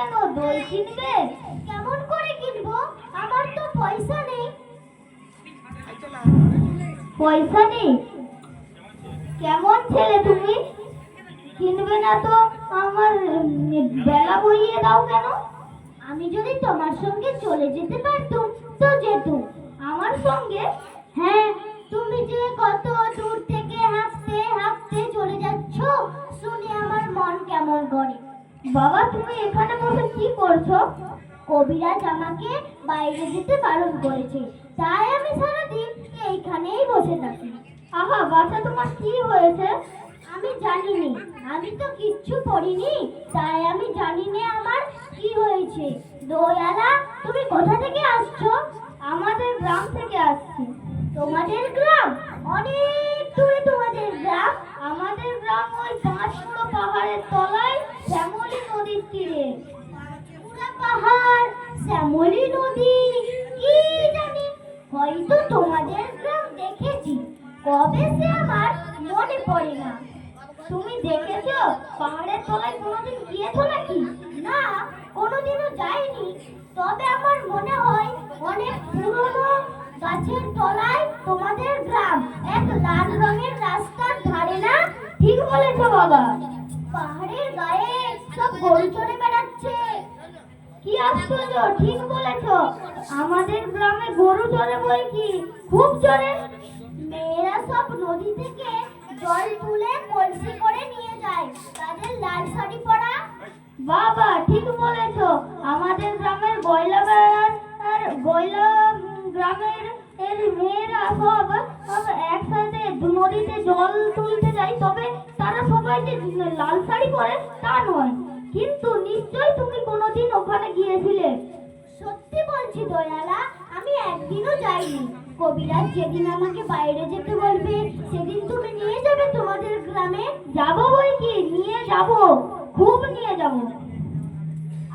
কেন? দই কিনবে? কেমন করে কিনবো? আমার তো পয়সা নেই। পয়সা নেই? কেমন ছেলে তুমি? কিনবে না তো আমার বেলা বইয়ে দাও কেন? আমি যদি তোমার সঙ্গে চলে যেতে পারতুম তো যেতুম। আমার সঙ্গে? হ্যাঁ, তুমি যে কত দূর থেকে হাঁটতে হাঁটতে চলে যাচ্ছ শুনে আমার মন কেমন করে। বাবা, তুমি এখানে বসে কি করছো? কবিরাজ আমাকে বাইরে যেতে বারণ করেছে, তাই আমি সারাদিন এইখানেই বসে থাকি। আহা বাচ্চা, তোমার কি হয়েছে? আমি জানিনি, আমি তো কিচ্ছু পড়িনি, তাই আমি জানি না আমার কি হয়েছে। দয়ালা, তুমি কোথা থেকে আসছো? আমাদের গ্রাম থেকে আসছি। তোমাদের গ্রাম? অনেক দূরে তোমাদের গ্রাম? আমাদের গ্রাম ওই পাঁচশোড়ো পাহাড়ের তলায় শ্যামলী নদীর তীরে। পাঁচশোড়া পাহাড়, শ্যামলী নদী, কি জানি, হয়তো তোমাদের গ্রাম দেখেছি, কবে সে আমার মনে পড়ে না। তুমি দেখেছো? পাহাড়ের তলায় কোনোদিন গিয়েছো নাকি? না, কোনোদিনও যাইনি। তবে আমার মনে হয় অনেক পুরনো গাছের তলায় তোমাদের গ্রাম, এক লাল রঙের রাস্তার ধারে না? ঠিক বলেছো বাবা। পাহাড়ের গায়ে সব গরু চড়ে বেড়াচ্ছে। কি আশ্চর্য, ঠিক বলেছো। আমাদের গ্রামে গরু চড়ে বই কি, খুব চড়ে। মেয়েরা সব নদী থেকে জল তুলে কলসি করে নিয়ে যায়, তাদের লাল শাড়ি পরা। বাবা, ঠিক বলেছো। আমাদের গ্রামের গয়লা বেড়ার আর গয়লা গ্রামের মেয়েরা সব একসাথে নদীতে জল তুলতে যায়, তবে তারা সবাই যে লাল শাড়ি পরে তা নয়। কিন্তু নিশ্চয়ই তুমি কোনোদিন ওখানে গিয়েছিলে। সত্যি বলছি দয়ালা, আমি একদিনও যাইনি। কবিরাজ যেদিন আমাকে বাইরে যেতে বলবে সেদিন তুমি নিয়ে যাবে তোমাদের গ্রামে? যাবো বই কি, নিয়ে যাব, খুব নিয়ে যাব।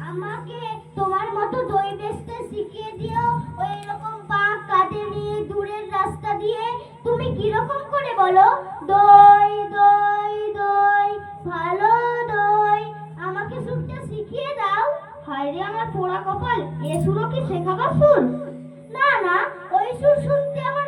আমাকে তোমার মতো দই বেচতে শিখিয়ে দিও। ওই রকম বাঁক কাঁধে নিয়ে দূরের রাস্তা দিয়ে তুমি কিরকম করে বলো, দই দই দই, ভালো দই, আমাকে সুরটা শিখিয়ে দাও। হায় রে আমার পোড়া কপাল, এ সুরও কি শেখাবার সুর? না না, ওই সুর শুনতে আমার